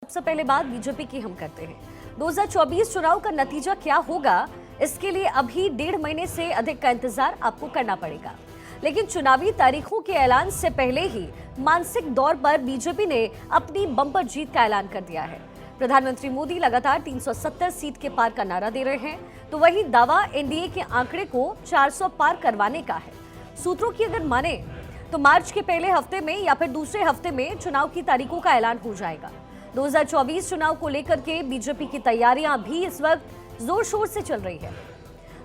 सबसे पहले बात बीजेपी की हम करते हैं। 2024 चुनाव का नतीजा क्या होगा, इसके लिए अभी 1.5 महीने से अधिक का इंतजार आपको करना पड़ेगा। लेकिन चुनावी तारीखों के ऐलान से पहले ही मानसिक दौर पर बीजेपी ने अपनी बम्पर जीत का ऐलान कर दिया है। प्रधानमंत्री मोदी लगातार 370 सीट के पार का नारा दे रहे हैं, तो वही दावा एनडीए के आंकड़े को 400 पार करवाने का है। सूत्रों की अगर माने तो मार्च के पहले हफ्ते में या फिर दूसरे हफ्ते में चुनाव की तारीखों का ऐलान हो जाएगा। 2024 चुनाव को लेकर के बीजेपी की तैयारियां भी इस वक्त जोर शोर से चल रही है।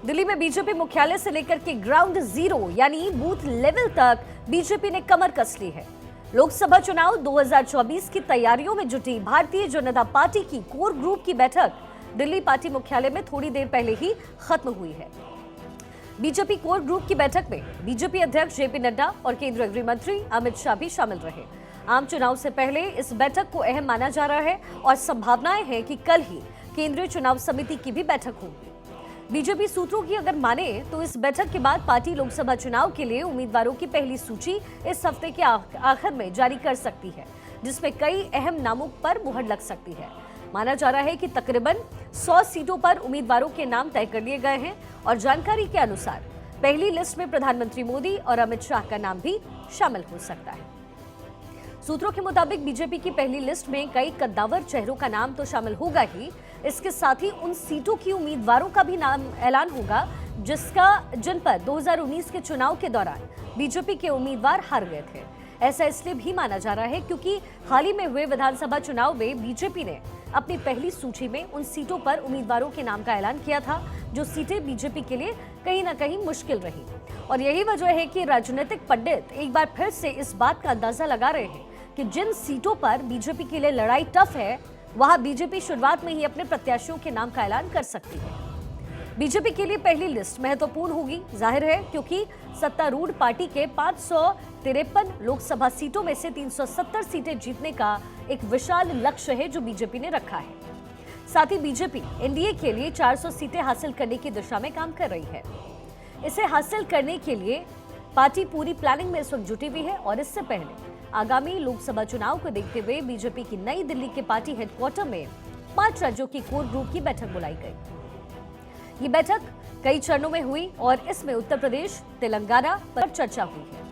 दिल्ली में बीजेपी मुख्यालय से लेकर के ग्राउंड जीरो यानी बूथ लेवल तक बीजेपी ने कमर कस ली है। लोकसभा चुनाव 2024 की तैयारियों में जुटी भारतीय जनता पार्टी की कोर ग्रुप की बैठक दिल्ली पार्टी मुख्यालय में थोड़ी देर पहले ही खत्म हुई है। बीजेपी कोर ग्रुप की बैठक में बीजेपी अध्यक्ष जेपी नड्डा और केंद्रीय गृह मंत्री अमित शाह भी शामिल रहे। आम चुनाव से पहले इस बैठक को अहम माना जा रहा है और संभावनाएं हैं कि कल ही केंद्रीय चुनाव समिति की भी बैठक होगी। बीजेपी सूत्रों की अगर माने तो इस बैठक के बाद पार्टी लोकसभा चुनाव के लिए उम्मीदवारों की पहली सूची इस हफ्ते के आखिर में जारी कर सकती है, जिसमें कई अहम नामों पर मुहर लग सकती है। माना जा रहा है कि तकरीबन 100 सीटों पर उम्मीदवारों के नाम तय कर लिए गए हैं और जानकारी के अनुसार पहली लिस्ट में प्रधानमंत्री मोदी और अमित शाह का नाम भी शामिल हो सकता है। सूत्रों के मुताबिक बीजेपी की पहली लिस्ट में कई कद्दावर चेहरों का नाम तो शामिल होगा ही, इसके साथ ही उन सीटों की उम्मीदवारों का भी नाम ऐलान होगा जिन पर 2019 के चुनाव के दौरान बीजेपी के उम्मीदवार हार गए थे। ऐसा इसलिए भी माना जा रहा है क्योंकि हाल ही में हुए विधानसभा चुनाव में बीजेपी ने अपनी पहली सूची में उन सीटों पर उम्मीदवारों के नाम का ऐलान किया था जो सीटें बीजेपी के लिए कहीं ना कहीं मुश्किल रही। और यही वजह है कि राजनीतिक पंडित एक बार फिर से इस बात का अंदाजा लगा रहे हैं कि जिन सीटों पर बीजेपी के लिए लड़ाई टफ है, वहां बीजेपी शुरुआत में ही अपने प्रत्याशियों के नाम का ऐलान कर सकती है। बीजेपी के लिए पहली लिस्ट महत्वपूर्ण होगी, जाहिर है, क्योंकि सत्तारूढ़ पार्टी के 553 लोकसभा सीटों में से 370 सीटें जीतने का एक विशाल लक्ष्य है जो बीजेपी ने रखा है। साथ ही बीजेपी एनडीए के लिए 400 सीटें हासिल करने की दिशा में काम कर रही है। इसे हासिल करने के लिए पार्टी पूरी प्लानिंग में इस वक्त जुटी हुई है और इससे पहले आगामी लोकसभा चुनाव को देखते हुए बीजेपी की नई दिल्ली के पार्टी हेडक्वार्टर में 5 राज्यों की कोर ग्रुप की बैठक बुलाई गई। ये बैठक कई चरणों में हुई और इसमें उत्तर प्रदेश, तेलंगाना पर चर्चा हुई है।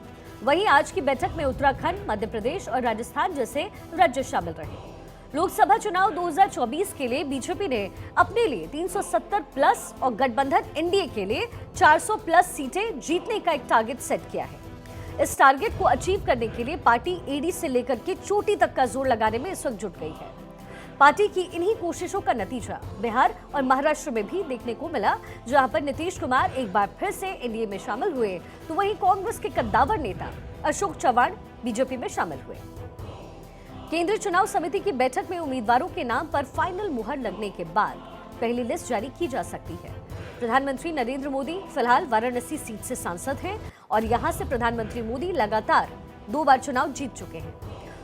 वहीं आज की बैठक में उत्तराखंड, मध्य प्रदेश और राजस्थान जैसे राज्य शामिल रहे। लोकसभा चुनाव 2024 के लिए बीजेपी ने अपने लिए 370 प्लस और गठबंधन एनडीए के लिए 400 प्लस सीटें जीतने का एक टारगेट सेट किया है। इस टारगेट को अचीव करने के लिए पार्टी एडी से लेकर के चोटी तक का जोर लगाने में इस वक्त जुट गई है। पार्टी की इन्हीं कोशिशों का नतीजा बिहार और महाराष्ट्र में भी देखने को मिला, जहां पर नीतीश कुमार एक बार फिर से एनडीए में शामिल हुए, तो वहीं कांग्रेस के कद्दावर नेता अशोक चव्हाण बीजेपी में शामिल हुए। केंद्रीय चुनाव समिति की बैठक में उम्मीदवारों के नाम पर फाइनल मुहर लगने के बाद पहली लिस्ट जारी की जा सकती है। प्रधानमंत्री नरेंद्र मोदी फिलहाल वाराणसी सीट से सांसद हैं और यहां से प्रधानमंत्री मोदी लगातार 2 बार चुनाव जीत चुके हैं।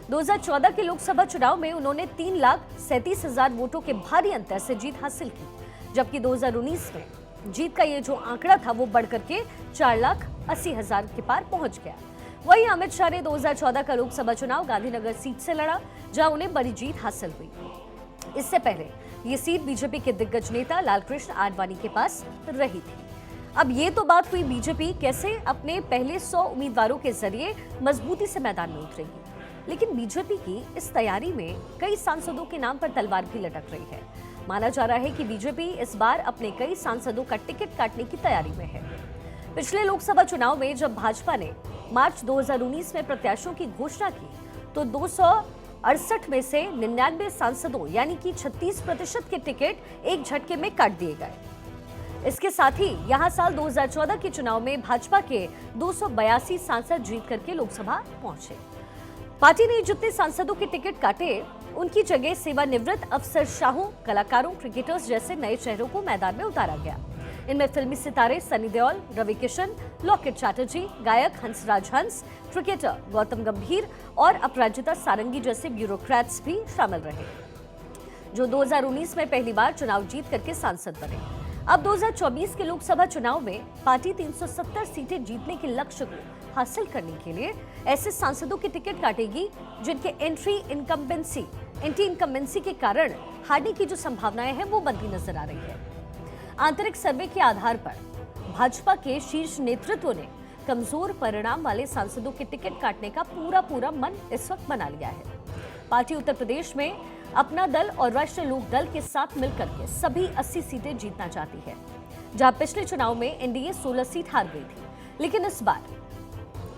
2014 के लोकसभा चुनाव में उन्होंने 3,37,000 वोटों के भारी अंतर से जीत हासिल की, जबकि 2019 में जीत का ये जो आंकड़ा था वो बढ़कर के 4,80,000 के पार पहुंच गया। वहीं अमित शाह ने 2014 का लोकसभा चुनाव गांधीनगर सीट से लड़ा, जहां उन्हें बड़ी जीत हासिल हुई। इससे पहले ये सीट बीजेपी के दिग्गज नेता लालकृष्ण आडवाणी के पास रही थी। अब ये तो बात हुई बीजेपी कैसे अपने पहले 100 उम्मीदवारों के जरिए मजबूती से मैदान में उतरेगी, लेकिन बीजेपी की इस तैयारी में कई सांसदों के नाम पर तलवार भी लटक रही है। माना जा रहा है कि बीजेपी इस बार अपने कई सांसदों का टिकट काटने की तैयारी में है। पिछले लोकसभा चुनाव में जब भाजपा ने मार्च 2019 में प्रत्याशियों की घोषणा की तो 268 में से 99 सांसदों यानी कि 36% के टिकट एक झटके में काट दिए गए। इसके साथ ही यहां साल 2014 के चुनाव में भाजपा के 282 सांसद जीत करके लोकसभा पहुंचे। पार्टी ने जितने सांसदों के टिकट काटे, उनकी जगह सेवानिवृत्त अफसरशाहों, कलाकारों, क्रिकेटर्स जैसे नए चेहरों को मैदान में उतारा गया। इनमें फिल्मी सितारे सनी देओल, रवि किशन, लॉकेट चैटर्जी, गायक हंसराज हंस, क्रिकेटर गौतम गंभीर और अपराजिता सारंगी जैसे ब्यूरोक्रेट्स भी शामिल रहे, जो 2019 में पहली बार चुनाव जीत करके सांसद बने। अब 2024 के लोकसभा चुनाव में पार्टी 370 सीटें जीतने के लक्ष्य को हासिल करने के लिए ऐसे सांसदों की टिकट काटेगी जिनके एंट्री इनकम्बेंसी एंटी इनकम्बेंसी के कारण हारने की जो संभावनाएं हैं वो बनती नजर आ रही है। आंतरिक सर्वे के आधार पर भाजपा के शीर्ष नेतृत्व ने कमजोर परिणाम वाले सांसदों के टिकट काटने का पूरा मन इस वक्त बना लिया है। पार्टी उत्तर प्रदेश में अपना दल और राष्ट्रीय लोक दल के साथ मिलकर के सभी 80 सीटें जीतना चाहती है, जहां पिछले चुनाव में एनडीए 16 सीट हार गई थी। लेकिन इस बार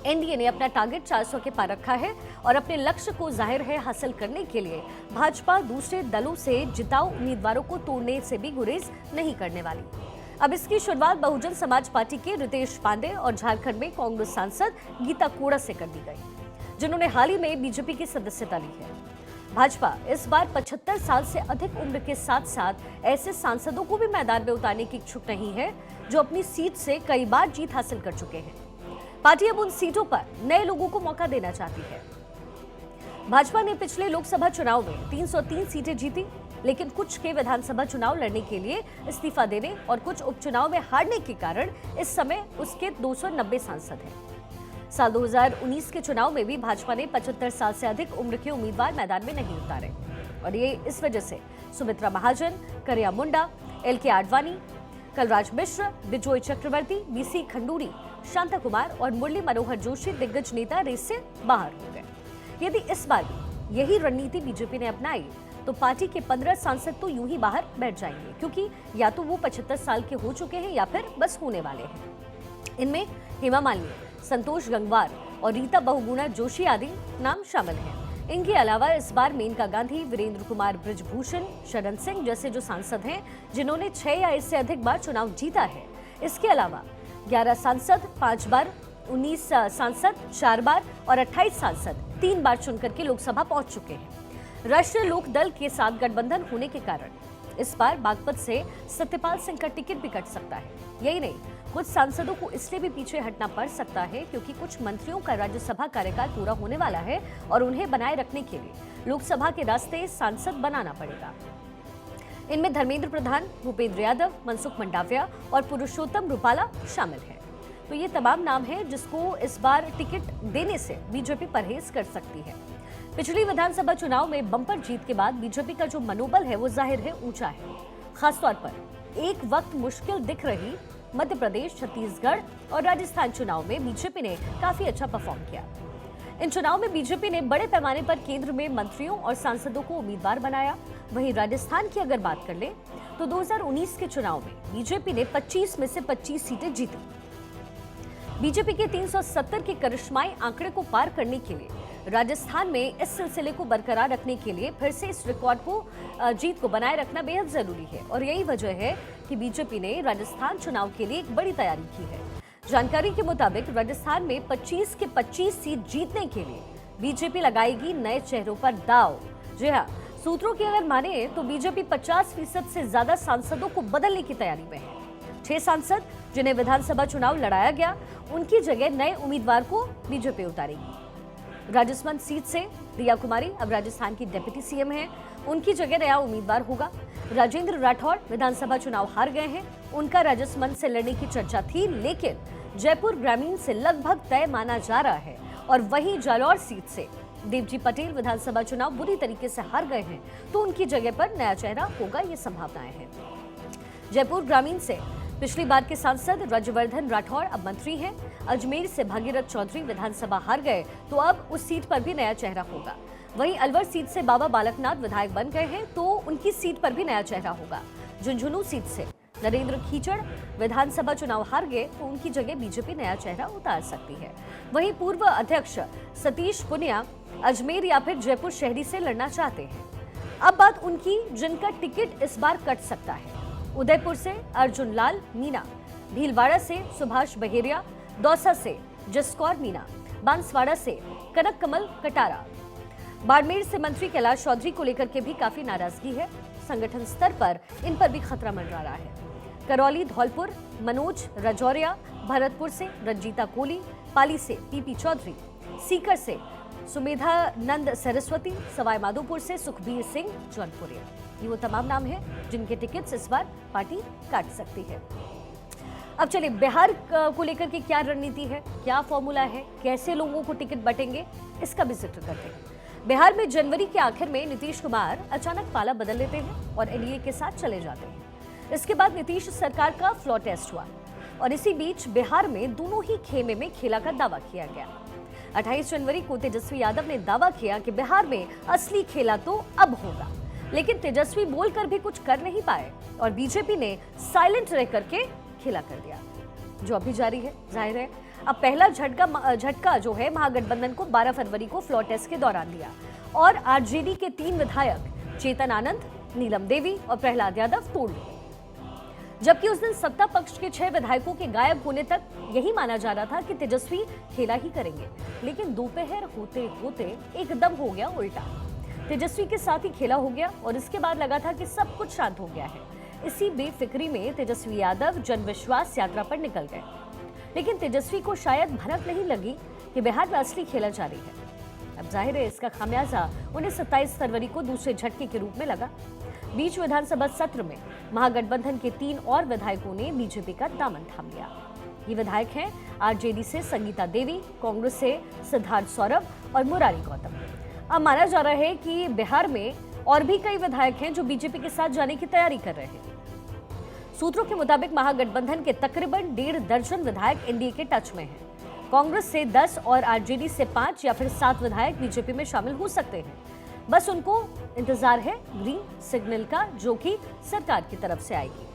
एनडीए ने अपना टारगेट 400 के पार रखा है और अपने लक्ष्य को जाहिर है हासिल करने के लिए भाजपा दूसरे दलों से जिताऊ उम्मीदवारों को तोड़ने से भी गुरेज नहीं करने वाली। अब इसकी शुरुआत बहुजन समाज पार्टी के रितेश पांडे और झारखंड में कांग्रेस सांसद गीता कोड़ा से कर दी गई, जिन्होंने हाल ही में बीजेपी की सदस्यता ली है। भाजपा इस बार 75 साल से अधिक उम्र के साथ साथ ऐसे सांसदों को भी मैदान में उतारने की इच्छुक नहीं है जो अपनी सीट से कई बार जीत हासिल कर चुके हैं। पार्टी अब उन सीटों पर नए लोगों को मौका देना चाहती है। भाजपा ने पिछले लोकसभा चुनाव में 303 सीटें जीती, लेकिन कुछ के विधानसभा चुनाव लड़ने के लिए इस्तीफा देने और कुछ उपचुनाव में हारने के कारण इस समय उसके 290 सांसद हैं। साल 2019 के चुनाव में भी भाजपा ने 75 साल से अधिक उम्र के उम्मीदवार मैदान में नहीं उतारे और ये इस वजह से सुमित्रा महाजन, करिया मुंडा, एल.के. आडवाणी, कलराज मिश्र, बिजोय चक्रवर्ती, बीसी खंडूरी, शांता कुमार और मुरली मनोहर जोशी दिग्गज नेता रेस से बाहर हो गए। यदि इस बार भी यही रणनीति बीजेपी ने अपनाई तो पार्टी के 15 सांसद तो यूं ही बाहर बैठ जाएंगे, क्योंकि या तो वो 75 साल के हो चुके हैं या फिर बस होने वाले हैं। इनमें हेमा मालिनी, संतोष गंगवार और रीता बहुगुणा जोशी आदि नाम शामिल हैं। इनके अलावा इस बार मेनका गांधी, वीरेंद्र कुमार ब्रिजभूषण, शरण सिंह जैसे जो सांसद हैं जिन्होंने 6 या इससे अधिक बार चुनाव जीता है। इसके अलावा 11 सांसद 5 बार, 19 सांसद 4 बार और 28 सांसद 3 बार चुनकर के लोकसभा पहुंच चुके हैं। राष्ट्रीय लोक दल के साथ गठबंधन होने के कारण इस बार बागपत से सत्यपाल सिंह का टिकट भी कट सकता है। यही नहीं, कुछ सांसदों को इसलिए भी पीछे हटना पड़ सकता है क्योंकि कुछ मंत्रियों का राज्यसभा कार्यकाल पूरा होने वाला है और उन्हें बनाए रखने के लिए लोकसभा के रास्ते सांसद बनाना पड़ेगा। इनमें धर्मेंद्र प्रधान, भूपेंद्र यादव, मनसुख मंडाविया और पुरुषोत्तम रूपाला शामिल हैं। तो ये तमाम नाम हैं जिसको इस बार टिकट देने से बीजेपी परहेज कर सकती है। पिछली विधानसभा चुनाव में बम्पर जीत के बाद बीजेपी का जो मनोबल है वो जाहिर है ऊंचा है। खासतौर पर एक वक्त मुश्किल दिख रही मध्य प्रदेश, छत्तीसगढ़ और राजस्थान चुनाव में बीजेपी ने काफी अच्छा परफॉर्म किया। इन चुनाव में बीजेपी ने बड़े पैमाने पर केंद्र में मंत्रियों और सांसदों को उम्मीदवार बनाया। वहीं राजस्थान की अगर बात कर ले तो 2019 के चुनाव में बीजेपी ने 25 में से 25 सीटें जीती। बीजेपी के 370 के करिश्माई आंकड़े को पार करने के लिए राजस्थान में इस सिलसिले को बरकरार रखने के लिए फिर से इस रिकॉर्ड को जीत को बनाए रखना बेहद जरूरी है और यही वजह है कि बीजेपी ने राजस्थान चुनाव के लिए एक बड़ी तैयारी की है। जानकारी के मुताबिक राजस्थान में 25 के 25 सीट जीतने के लिए बीजेपी लगाएगी नए चेहरों पर दांव। जी हाँ, सूत्रों की अगर माने तो बीजेपी 50% से ज्यादा सांसदों को बदलने की तैयारी में है। 6 सांसद जिन्हें विधानसभा चुनाव लड़ाया गया, उनकी जगह नए उम्मीदवार को बीजेपी उतारेगी। राजस्थान सीट से प्रिया कुमारी अब राजस्थान की डिप्टी सीएम हैं, उनकी जगह नया उम्मीदवार होगा। राजेंद्र राठौड़ विधानसभा चुनाव हार गए हैं, उनका राजस्थान से लड़ने की चर्चा थी, लेकिन जयपुर ग्रामीण से लगभग तय माना जा रहा है। और वहीं जालौर सीट से देवजी पटेल विधानसभा चुनाव बुरी तरीके से हार गए हैं, तो उनकी जगह पर नया चेहरा होगा, ये संभावनाएं हैं। जयपुर ग्रामीण से पिछली बार के सांसद राज्यवर्धन राठौड़ अब मंत्री हैं। अजमेर से भागीरथ चौधरी विधानसभा हार गए, तो अब उस सीट पर भी नया चेहरा होगा। वहीं अलवर सीट से बाबा बालकनाथ विधायक बन गए हैं, तो उनकी सीट पर भी नया चेहरा होगा। झुंझुनू सीट से नरेंद्र खीचड़ विधानसभा चुनाव हार गए, तो उनकी जगह बीजेपी नया चेहरा उतार सकती है। वहीं पूर्व अध्यक्ष सतीश पुनिया अजमेर या फिर जयपुर शहरी से लड़ना चाहते हैं। अब बात उनकी जिनका टिकट इस बार कट सकता है। उदयपुर से अर्जुन लाल मीणा, भीलवाड़ा से सुभाष बहेरिया, दौसा से जसकौर मीणा, बांसवाड़ा से कनक कमल कटारा। बाड़मेर से मंत्री कैलाश चौधरी को लेकर के भी काफी नाराजगी है। संगठन स्तर पर इन पर भी खतरा मंडरा रहा है। करौली धौलपुर मनोज रजौरिया, भरतपुर से रंजीता कोली, पाली से पीपी चौधरी, सीकर से सुमेधानंद सरस्वती, सवाई माधोपुर से सुखबीर सिंह जौनपुरिया। ये वो तमाम नाम हैं जिनके टिकट्स इस बार पार्टी काट सकती है। अब चलिए बिहार को लेकर के क्या रणनीति है, क्या फॉर्मूला है, कैसे लोगों को टिकट बटेंगे, इसका भी जिक्र करते हैं। बिहार में जनवरी के आखिर में नीतीश कुमार अचानक पाला बदल लेते हैं और एनडीए के साथ चले जाते हैं। इसके बाद नीतीश सरकार का फ्लोर टेस्ट हुआ और इसी बीच बिहार में दोनों ही खेमे में खेला का दावा किया गया। 28 जनवरी को तेजस्वी यादव ने दावा किया कि बिहार में असली खेला तो अब होगा, लेकिन तेजस्वी बोलकर भी कुछ कर नहीं पाए और बीजेपी ने साइलेंट रह करके खेला कर दिया, जो अभी जारी है। जाहिर है अब पहला झटका जो है महागठबंधन को 12 फरवरी को फ्लोर टेस्ट के दौरान दिया और आरजेडी के 3 विधायक चेतन आनंद, नीलम देवी और प्रहलाद यादव तोड़ लिए। जबकि उस दिन सत्ता पक्ष के 6 विधायकों के गायब होने तक यही माना जा रहा था कि तेजस्वी खेला ही करेंगे, लेकिन दोपहर होते होते एकदम हो गया उल्टा। तेजस्वी के साथ ही खेला हो गया और इसके बाद लगा था कि सब कुछ शांत हो गया है। इसी बेफिक्री में तेजस्वी यादव जन विश्वास यात्रा पर निकल गए, लेकिन तेजस्वी को शायद भनक नहीं लगी कि बिहार में असली खेला जारी है। अब जाहिर है इसका खामियाजा उन्हें 27 फरवरी को दूसरे झटके के रूप में लगा। बीच विधानसभा सत्र में महागठबंधन के 3 और विधायकों ने बीजेपी का दामन थाम लिया। ये विधायक हैं आरजेडी से संगीता देवी, कांग्रेस से सिद्धार्थ सौरभ और मुरारी गौतम। अब माना जा रहा है कि बिहार में और भी कई विधायक हैं जो बीजेपी के साथ जाने की तैयारी कर रहे हैं। सूत्रों के मुताबिक महागठबंधन के तकरीबन 1.5 दर्जन विधायक एनडीए के टच में हैं। कांग्रेस से 10 और आरजेडी से 5 या फिर 7 विधायक बीजेपी में शामिल हो सकते हैं। बस उनको इंतजार है ग्रीन सिग्नल का, जो कि सरकार की तरफ से आएगी।